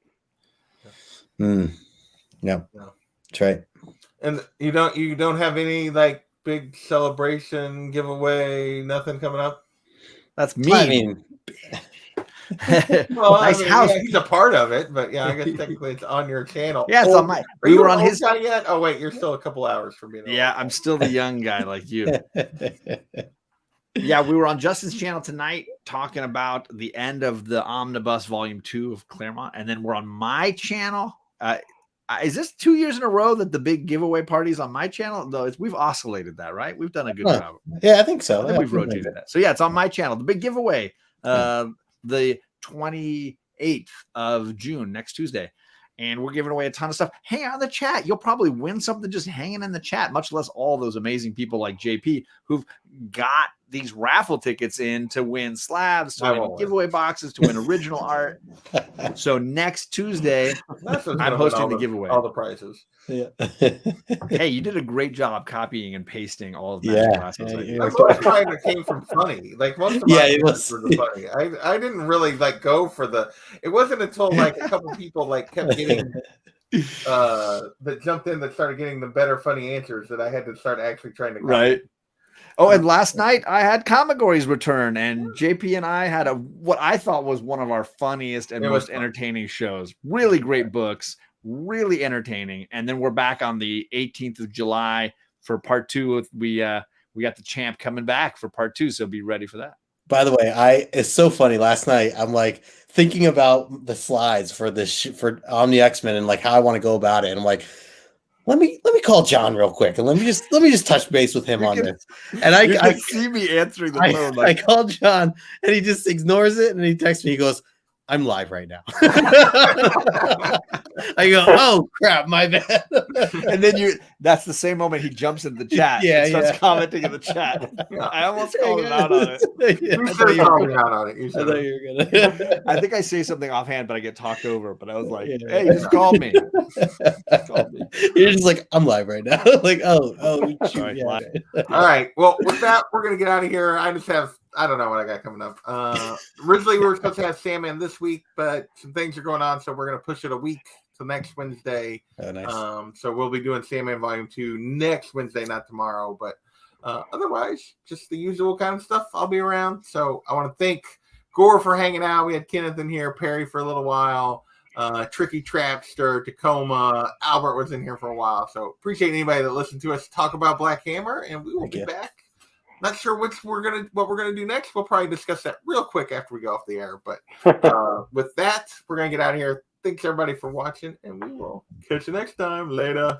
Yeah, that's right. And you don't have any like big celebration giveaway, nothing coming up? That's me. I mean, Well, Nice house. Yeah, he's a part of it, but yeah, I guess technically it's on your channel. Yeah, it's on my. Are We you were an on old his. guy yet? Oh wait, you're still a couple hours from being. Yeah, I'm still the young guy like you. Yeah, we were on Justin's channel tonight talking about the end of the Omnibus Volume 2 of Claremont, and then we're on my channel. Is this 2 years in a row that the big giveaway party's on my channel? No, we've oscillated that, right? We've done a good job. Yeah, I think so. I think we've rotated that. So yeah, it's on my channel. The big giveaway, the 28 8th of June, next Tuesday. And we're giving away a ton of stuff. Hang out in the chat. You'll probably win something just hanging in the chat, much less all those amazing people like JP who've got these raffle tickets in to win slabs, to win giveaway boxes, to win original art. So next Tuesday, I'm hosting the giveaway. All the prizes. Yeah. Hey, you did a great job copying and pasting all of Yeah, Magic Lasso's ideas. Most of mine came from funny. Like most of mine it was were funny. I didn't really like go for the. It wasn't until like a couple people like kept getting that jumped in that started getting the better funny answers that I had to start actually trying to right. Oh, and last night I had Kamagory's return, and JP and I had what I thought was one of our funniest and most entertaining shows. Really great books, really entertaining. And then we're back on the 18th of July for part 2. We got the champ coming back for part 2, so be ready for that. By the way, it's so funny. Last night I'm like thinking about the slides for this for Omni X-Men and like how I want to go about it. And I'm like, let me call John real quick and let me just touch base with him on this. And I see me answering the phone. I called John and he just ignores it and he texts me. He goes, "I'm live right now." I go, "Oh crap, my bad." And then that's the same moment he jumps into the chat and starts commenting in the chat. I almost called him out on it. I think I say something offhand, but I get talked over. But I was like, "Hey, you just called me." You're just like, "I'm live right now." Like, oh, shoot, All right. Well, with that, we're gonna get out of here. I don't know what I got coming up. Originally, we were supposed to have Sandman this week, but some things are going on, so we're going to push it a week to next Wednesday. Oh, nice. So we'll be doing Sandman Volume 2 next Wednesday, not tomorrow. But otherwise, just the usual kind of stuff. I'll be around. So I want to thank Gore for hanging out. We had Kenneth in here, Perry for a little while, Tricky Trapster, Tacoma, Albert was in here for a while. So appreciate anybody that listened to us talk about Black Hammer, and we will be back. Not sure what we're gonna do next. We'll probably discuss that real quick after we go off the air. But with that, we're gonna get out of here. Thanks everybody for watching, and we will catch you next time. Later.